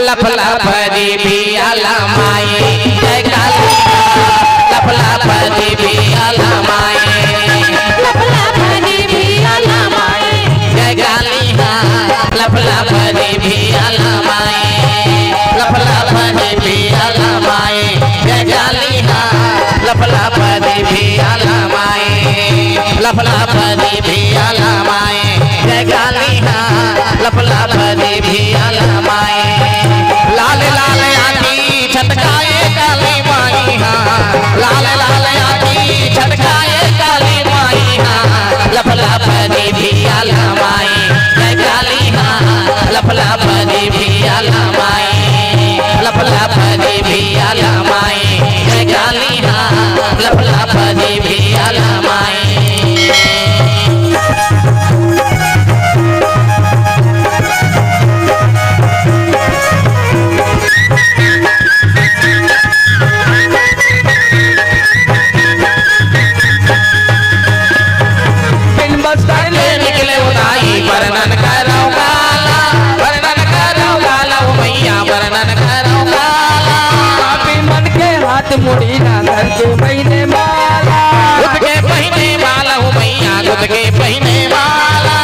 लफ लफ दी भी आला माए जय काली लफ लफ दी भी आला माए लफ लफ दी भी आला माए जय काली लफ लफ दी भी आला माए लफ लफ दी भी आला माए जय काली लफ लफ दी भी आला माए लफ लफ दी भी आला माए जय काली लफ लफ दी भी आला माए लाल लाल आखी छटकाए काली माई लाल लाल आखी छटकाए काली माई लफ लफ दी भी आला माए जय काली लफ लफ दी भी आला माए लफ लफ दी भी आला माए जय काली लफ लफ दी भी आला माए निकले उदाई वर्णन करो गाला वर्णन करो गाला मैया वर्णन करो गाला मन के हाथ मुड़ी ना धर के महीने माला गुद के पहने माला मैया गुद के पहने माला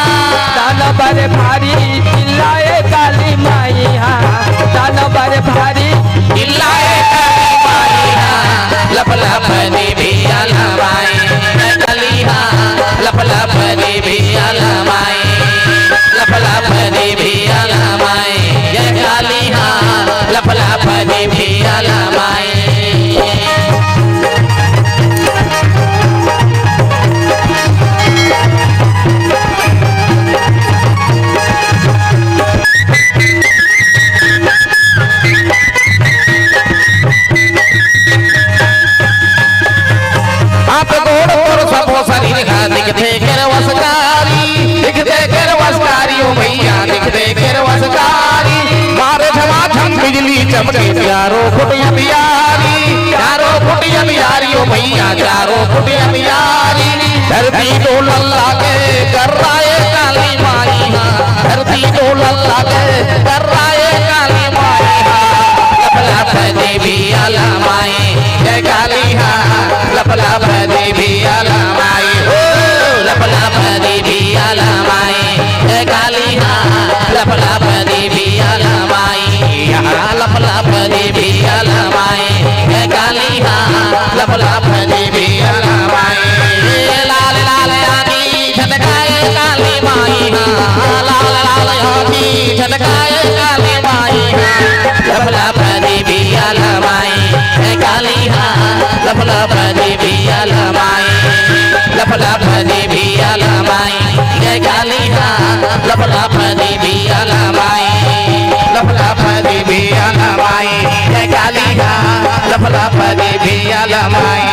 दाना बड़े भारी चिल्लाए काली माई दाना बड़े भारी चिल्लाए काली माई लफ लफ दी भी आला माए काली लफ लफ दी भी आला माए लफ लफ दी भी आला माए जय काली लफ लफ दी भी आला माए आप गोड़ और सबो शरीर दिखते गिरवसकारी ओ मैया दिखते गिरवसकारी मारे झमाझम बिजली चमके चारों फुटिया बियारी ओ मैया चारों फुटिया बियारी धरती डोल लागे कर राए काली माई धरती डोल लागे कर राए काली माई लफ लफ देवी आला माई जय काली लफ लफ देवी आला माई लफ लफ देवी आला माई जय काली लफ लफ देवी आला माई लफ लफ देवी आला माई जय काली लफ लफ देवी आला माई लाल लाल आदि झटकाए काली माई लाल लाल आदि झटकाए काली माई लफ लफ देवी आला माई जय काली लफ लफ देवी आला माई लफ लफ देवी आला माई जय काली लफ लफ देवी आला माई लफ लफ देवी आला माई जय काली लफ लफ देवी आला माई